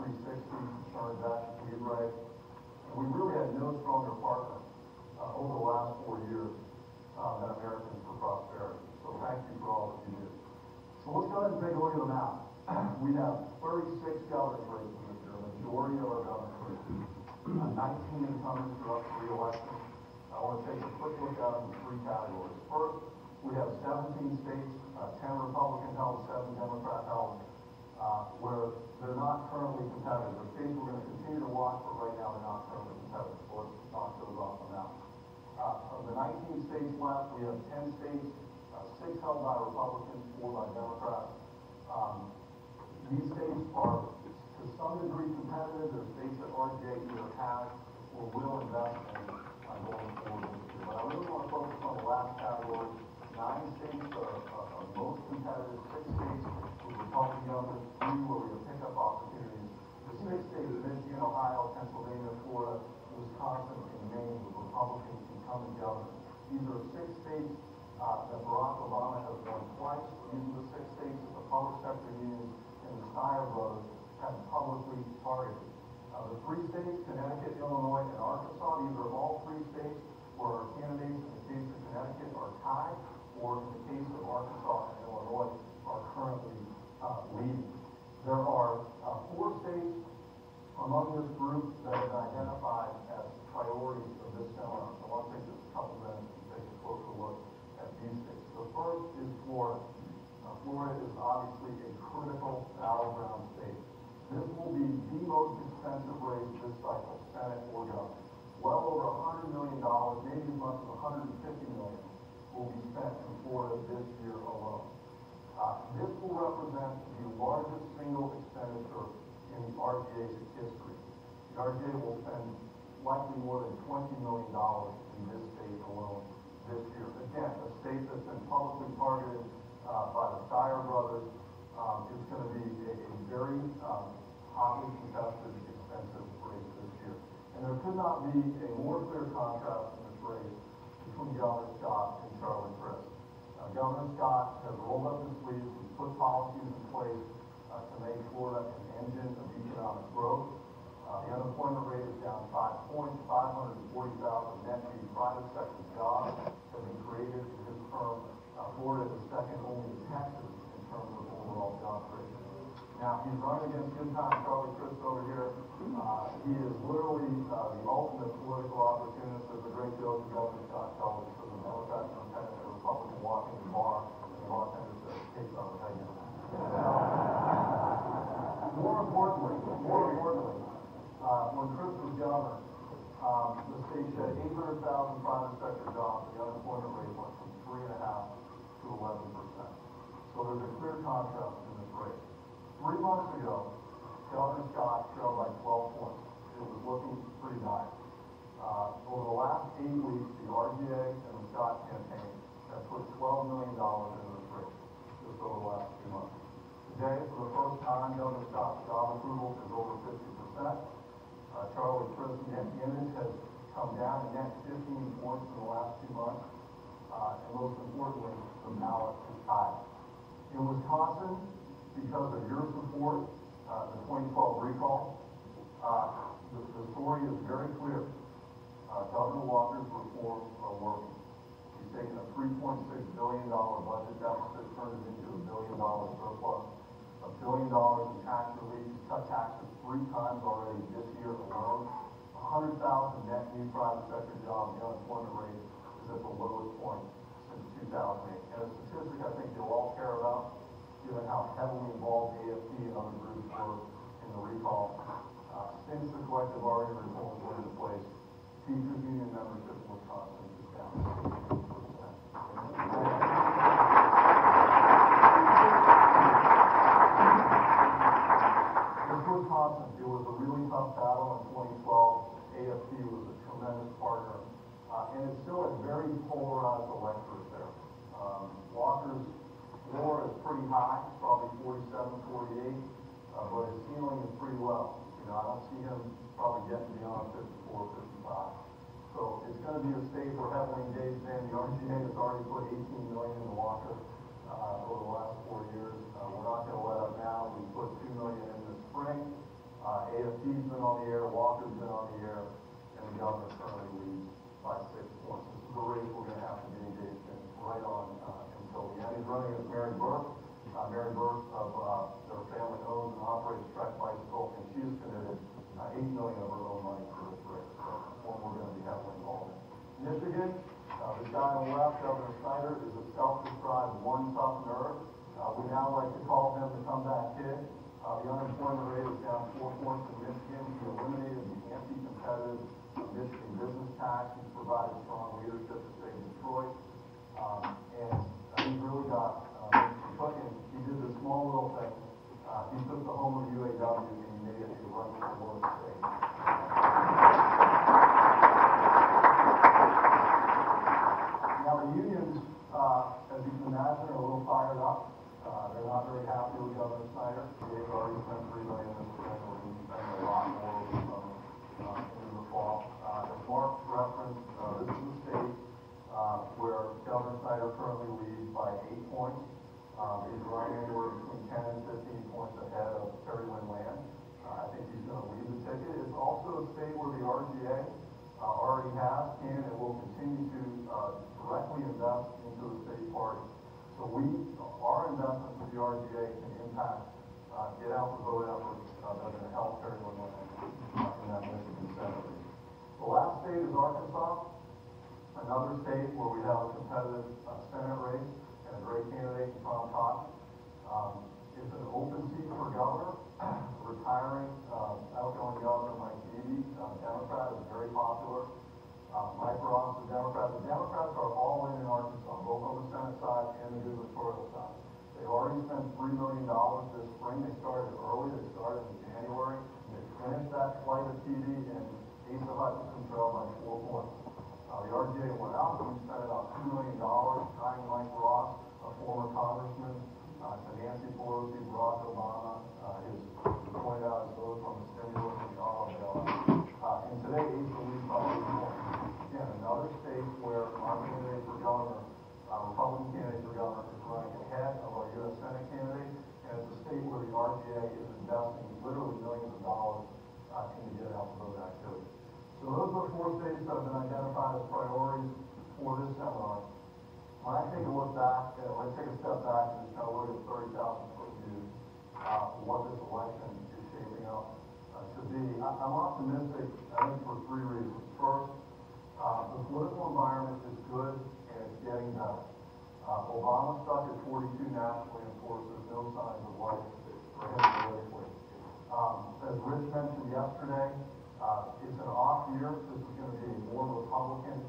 360, Sharon Beck, Libre, and we really had no stronger partner over the last 4 years than Americans for Prosperity. So thank you for all that you do. So let's go ahead and take a look at the map. We have 36 governor's races this year, a majority of our governor's races. 19 incumbents are up for re-election. I want to take a quick look at them in 3 categories. First, we have 17 states, 10 Republican held, 7 Democrat held, where they're not currently competitive. The states we're going to continue to watch, but right now they're not currently competitive. So let's knock those off the map. Of the 19 states left, we have 10 states, 6 held by Republicans, 4 by Democrats. These states are, to some degree, competitive. They're states that RGA either has or will invest in going forward this year. But I really want to focus on the last category. 9 states are most competitive, 6 states with Republican governors, 3 where we have pickup opportunities. The 6 states, Michigan, Ohio, Pennsylvania, Florida, Wisconsin, and Maine, with Republican incumbent governors. These are 6 states that Barack Obama has won twice. These are the 6 states that the public sector unions and the Steyer brothers have publicly targeted. The 3 states, Connecticut, Illinois, and Arkansas, these are all 3 states where our candidates in the case of Connecticut are tied, or in the case of Arkansas and Illinois are currently leading. There are 4 states among this group that have been identified as priorities of this seminar. So I want to take just a couple minutes and take a closer look at these states. The first is Florida. Florida is obviously a critical battleground state. This will be the most expensive race this cycle, Senate or governor. Well over $100 million, maybe as much as $150 million, will be spent in Florida this year alone. This will represent the largest single expenditure in the RGA's history. The RGA will spend likely more than $20 million in this state alone this year. Again, a state that's been publicly targeted by the Steyer brothers. It's going to be a very hotly contested, expensive race this year. And there could not be a more clear contrast in this race between Governor Scott and Charlie Crist. Governor Scott has rolled up his sleeves and put policies in place to make Florida an engine of economic growth. The unemployment rate is down 5 points. 540,000 net new private sector jobs have been created in his term. Florida is second only to Texas in terms of overall job creation. Now, he's running against good time Charlie Crist over here. He is literally the ultimate political opportunist. There's a great joke that Governor Scott tells us for the Democrats and a Republican walking the bar, and the bartender says, "Case on the head." More importantly, when Crist was governor, the state shed 800,000 private sector jobs. The unemployment rate went from 3.5% to 11%. So there's a clear contrast in this race. 3 months ago, Governor Scott trailed by 12 points. It was looking pretty nice. Over the last 8 weeks, the RGA and the Scott campaign have put $12 million into this race just over the last 2 months. Today, for the first time, Governor Scott's job approval is over 50%. Charlie Crist's net image has come down a net 15 points in the last 2 months. And most importantly, the ballot is tied. In Wisconsin, because of your support, the 2012 recall, the story is very clear. Governor Walker's reforms are working. He's taken a $3.6 billion budget deficit, turned it into $1 billion surplus, $1 billion in tax relief. He's cut taxes 3 times already this year alone. 100,000 net new private sector jobs. The unemployment rate is at the lowest point since 2008. And a statistic I think you'll all care about, given how heavily involved AFP and other groups were in the recall. Since the collective bargaining reforms were in place, teachers union membership in Wisconsin is down 16%. Wisconsin, it was a really tough battle in 2012. AFP was a tremendous partner, and it still has very polarized electorate there. Walker's floor is pretty high, probably 47, 48, but his ceiling is pretty low. I don't see him probably getting beyond 54, 55. So it's going to be a state we're heavily engaged in. The RGA has already put $18 million into Walker over the last 4 years. We're not going to let up now. We put $2 million in this spring. AFT's been on the air, Walker's been on the air, and the governor currently leads by 6 points. This is a race we're going to have to be engaged in right on until the end. He's running against Mary Burke. Mary Burke of their family owns and operates Trek Bicycle, and she has committed $8 million of her own money for this race. So one we're going to be heavily involved in. Michigan, the guy on the left, Governor Snyder, is a self-described one tough nerve. We now like to call him the comeback kid. The unemployment rate is down 4 points in Michigan. He eliminated the anti-competitive Michigan business tax. He's provided strong leadership to save Detroit. And he's really got he did this small little thing. He took the home of UAW and he made it a run for the world state. Now the unions, as you can imagine, are a little fired up. They're not very happy with Governor Snyder. They've already spent $3 million this spring. We'll be spending a lot more in the fall. As Mark referenced, this is a state where Governor Snyder currently leads by 8 points. He's running anywhere between 10 and 15 points ahead of Terry Lynn Land. I think he's going to lead the ticket. It's also a state where the RGA already has, can, and will continue to directly invest into the state party. So our investment with the RGA can impact get out the vote efforts that are going to help Terry Lynn Land in that Michigan Senate race. The last state is Arkansas, another state where we have a competitive Senate race. A great candidate, Tom Koch. It's an open seat for governor. Retiring outgoing governor Mike Beebe, Democrat, is very popular. Mike Ross, the Democrat. The Democrats are all in Arkansas, both on the Senate side and the gubernatorial side. They've already spent $3 million this spring. They started early. They started in January. They finished that flight of TV and ate the Hutchinson Trail by 4 points. The RGA went out and spent about $2 million tying Mike Ross, a former congressman, to Nancy Pelosi, Barack Obama, his pointed out his vote on the stimulus and the auto bailout. And today, he's the lead by 8 points. Again, another state where our candidate for governor, Republican candidate for governor, is running ahead of our U.S. Senate candidate, and it's a state where the RGA is investing literally millions of dollars in the get out the vote activity. So those are 4 states that have been identified as priorities for this seminar. When I take a look back, when I take a step back and just kind of look at 30,000-foot view, what this election is shaping up to be, I'm optimistic, I think, for 3 reasons. First, the political environment is good and it's getting better. Obama stuck at 42 nationally, and of course, there's no signs of life for him politically. As Rich mentioned yesterday, it's an off year. This is going to be a more Republican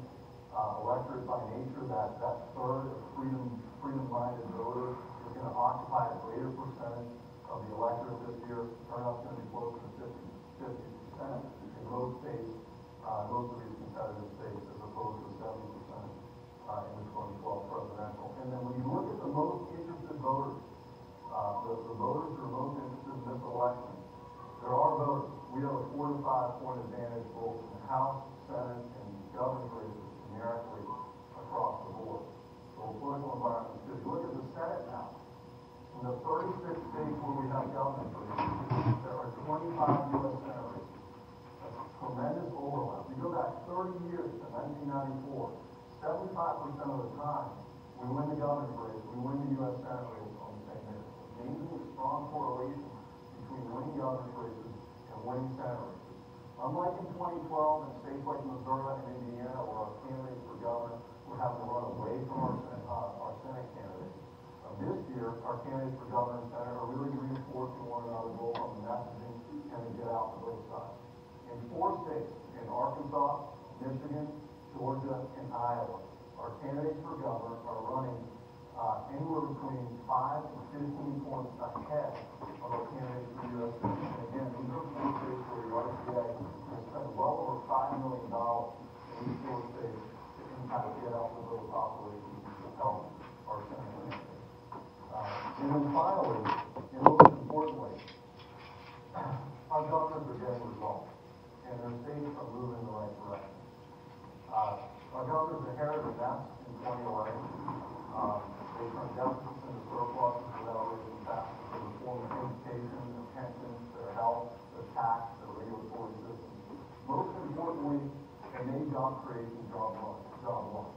electorate by nature. That third of freedom-minded voters is going to occupy a greater percentage of the electorate this year. Turnout's going to be closer to 50% in most states, most of these competitive states, as opposed to 70% in the 2012 presidential. And then when you look at the most interested voters, the voters who are most interested in this election, there are voters. We have a 4 to 5 point advantage both in the House, Senate, and governor's races numerically across the board. So the political environment is good. You look at the Senate now. In the 36 states where we have governor's races, there are 25 U.S. Senate races. That's a tremendous overlap. You go back 30 years to 1994, 75% of the time, we win the governor's race, we win the U.S. Senate race on the same day. Maintaining a strong correlation between winning governor's races and winning Senate races. Unlike in 2012 in states like Missouri and Indiana, where our candidates for governor were having to run away from our Senate candidates. This year, our candidates for governor and Senate are really reinforcing one another both on the messaging and the get out to both sides. In 4 states, in Arkansas, Michigan, Georgia, and Iowa, our candidates for governor are running anywhere between 5 and 15 points ahead of our candidates for U.S. Senate. And again, these are 4 states where the RGA has spent well over $5 million in these 4 states to impact get out the vote populations to help our Senate candidates. And then finally, and most importantly, our governors are getting results, and their states are moving in the right direction. Our governors inherited a mess in 2011. They turned deficits into surpluses without raising taxes. They reformed their education, their pensions, their health, their tax, job creation, job one.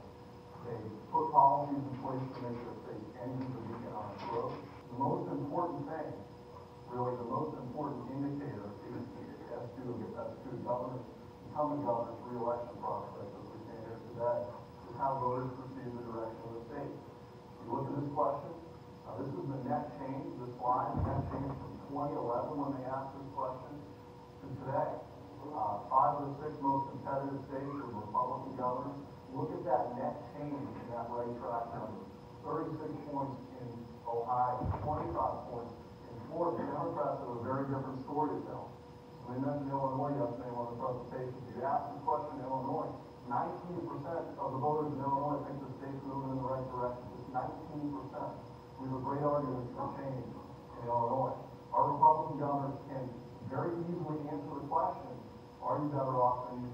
They put policies in place to make the state engines of economic growth. The most important thing, really the most important indicator is as to governors, incumbent governors' re-election prospects as we stand here today, is how voters perceive the direction of the state. You look at this question, this is the net change, this slide, the net change from 2011 when they asked this question to today. 5 of the 6 most competitive states are Republican governors. Look at that net change in that right track number. 36 points in Ohio, 25 points in Florida. Democrats have a very different story to tell. So we mentioned Illinois yesterday in one of the presentations. If you ask the question in Illinois, 19% of the voters in Illinois think the state's moving in the right direction. Just 19%. We have a great argument for change in Illinois. Our Republican governors can very easily answer the question, are you better off than you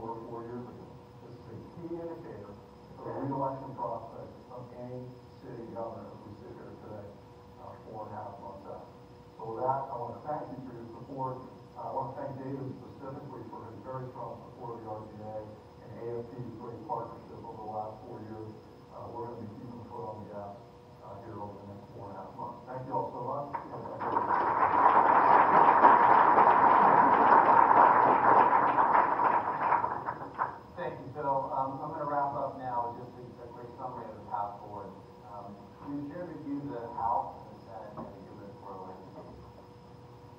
were 4 years ago? This is a key indicator for the re-election prospects of any city governor as we sit here today, 4.5 months out. So with that, I want to thank you for your support. I want to thank David specifically for his very strong support of the RGA and AFP's great partnership over the last 4 years. We're going to be keeping the foot on the gas here over the next 4.5 months. Thank you all so much. Thank you, Phil. I'm going to wrap up now with just a quick summary of the path forward. We've shared with you the House, the Senate, and the Gubernatorial landscape.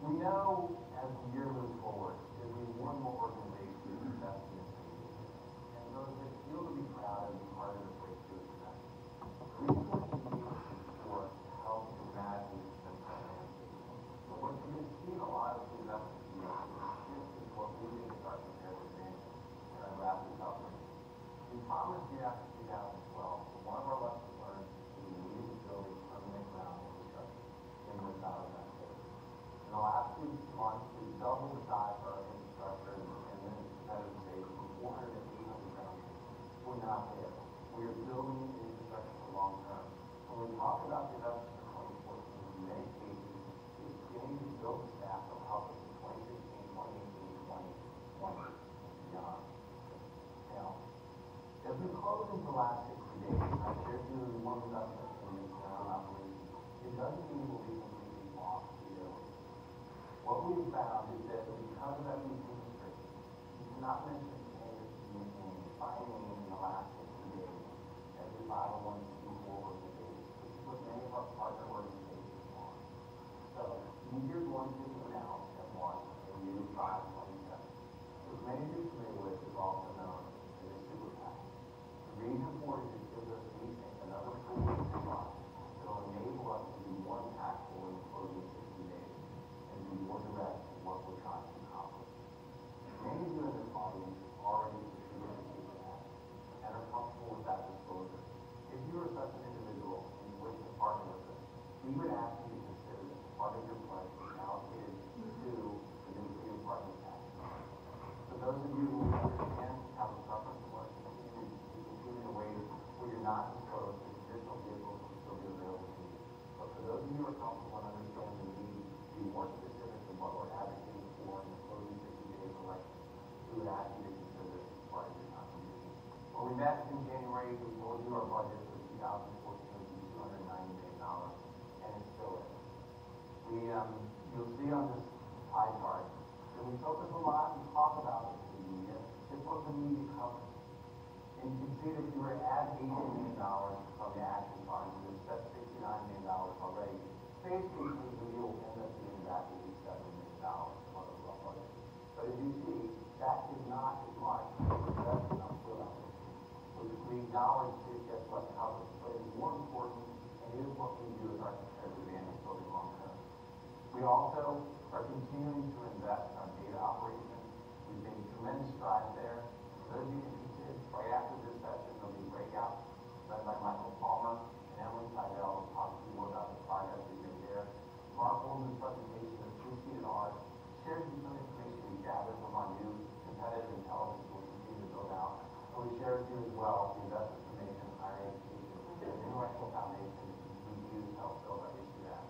We know as the year moves forward, there'll be more and more organizations investing in cities, and those that feel to be proud and be part of the breakthrough is that. We just want to be support to help dramatically shift that landscape. But what you're going to see in a lot of the investment community is what we think is our comparative advantage. And I wrap this up. We promised you after 2012, one of our lessons learned is we needed to build a permanent ground infrastructure in West Alabama State. In the last 2 months, we've doubled the size of our infrastructure in the competitive state from 400 to 800 ground. We're not there. We are building an infrastructure for long term. When we talk about the investment for 2014, in many cases, it's beginning to build the staff that will help us in 2016, 2018, 2020, beyond. Now, as we close into the last 60 days, I shared with you one investment payments in our own operations. It doesn't mean we'll be completely off the airways. What we've found is that because of that leasing restriction, you cannot mention payments to be name by name in the last 60 days as a 501c4 organization, which is what many of our partner organizations want. So, we are going to announce and launch a new 527, which many of you are familiar with is also known as a super PAC. The reason for it is it gives us, we think, another tool in the box that will enable us to do one PAC for in closing 60 days and be more direct in what we're trying to accomplish. Many of you in this audience already contributed to super PAC and are comfortable with that disclosure. If you are such an individual and you wish to partner with us, we would ask you to consider that part of your pledge is allocated to the new Freedom Partners Act. For those of you who understand how the preference was to continue in a way where you're not disclosed, the traditional vehicles will still be available to you. But for those of you who are comfortable and understand the need to be more specific in what we're advocating for in the closing 60 days of election, we would ask you to consider this as part of your contribution. When we met in January, we told you our budget for 2014 would be $290 million, and it still is. You'll see on this pie chart that we focus a lot, we talk about the media, it's what the media covers. And you can see that if you were to add $80 million from the action funds, that's $69 million already. Basically, the media will end up being about $87 million on the overall budget. But as you see, that is not as much as the investment I'm still out there. We acknowledge it gets less coverage, but it is more important, and it is what we do as our competitive advantage building long term. We also are continuing to invest in our data operations. We've made tremendous strides there. For those of you interested, right after this session, there'll be Breakout, led by Michael Palmer and Emily Seidel, will talk to you more about the progress we've made there. Mark Holden's presentation has preceded ours, shares you some information we gathered from our new competitive intelligence we'll continue to build out. And we share with you as well the investment information in higher education and an intellectual foundation we use to help build our issue at.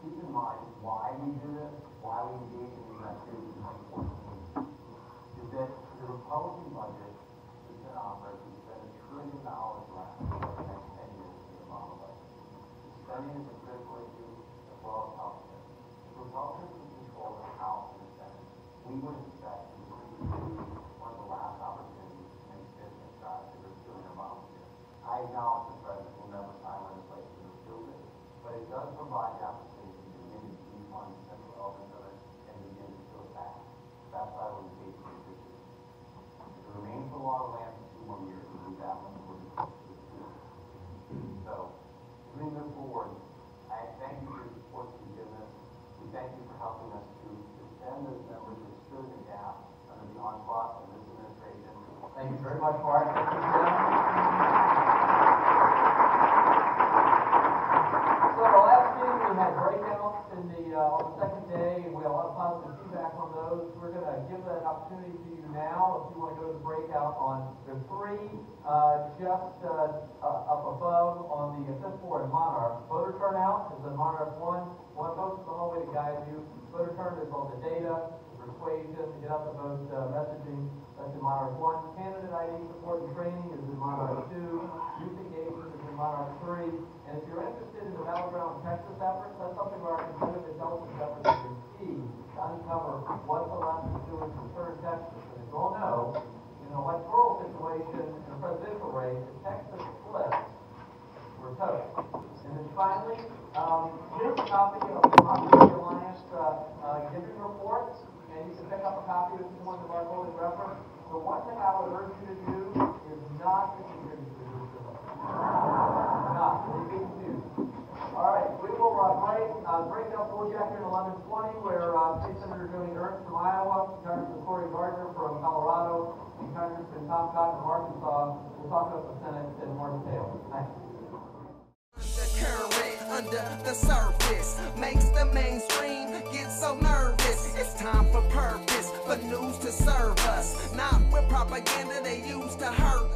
Keep in mind why we do this, why we engage in these activities in 2014, is that the Republican budget been offered to spend $1 trillion less over the next 10 years in the Obama budget. Spending is a critical issue as well as health care. If Republicans can control the House and the Senate, we would expect to be one of the last opportunities to make significant strides to repealing Obamacare. I acknowledge the President will never sign legislation to repeal it, but it does provide the opportunity to begin to defund central elements of it and begin to peel it back. That's why we're engaged in this issue. If it remains the law of the land for 2 more years, we move that one forward. So, as we move forward, I thank you for your support that you've given us. We thank you for helping us to defend those members who stood in the gap under the onslaught of this administration. Thank you very much, Mark. Thank you, Jim. So our last meeting, we had breakouts on the second day, and we had a lot of positive feedback on those. We're going to give that opportunity to you now if you want to go to the breakout on the 3 just up above on the 5th floor in Monarch. Voter turnout is in Monarch 1. One folks in the hallway to guide you. Voter turnout is on the data, the persuasion, the get out the vote messaging. That's in Monarch 1. Candidate ID support and training is in Monarch 2. Youth engagement is in Monarch 3. And if you're interested in the battleground Texas efforts, that's something where our competitive intelligence efforts have been key to uncover what the left is doing to turn Texas. And as you all know, in an electoral situation, in a presidential race, if Texas flips, we're toast. And then finally, here's a copy of the Democracy Alliance giving report, and you can pick up a copy if you want to mark holding reference. The one thing I would urge you to do is not to contribute to this bill. Not. Don't be confused. All right, we will break down for Jack here in 1120, where State Senator Joni Ernst from Iowa, Congressman Cory Gardner from Colorado, and Congressman Tom Cotton from Arkansas will talk about the Senate in more detail. Thank you. Undercurrent under the surface makes the mainstream get so nervous. It's time for purpose, for news to serve us, not with propaganda they use to hurt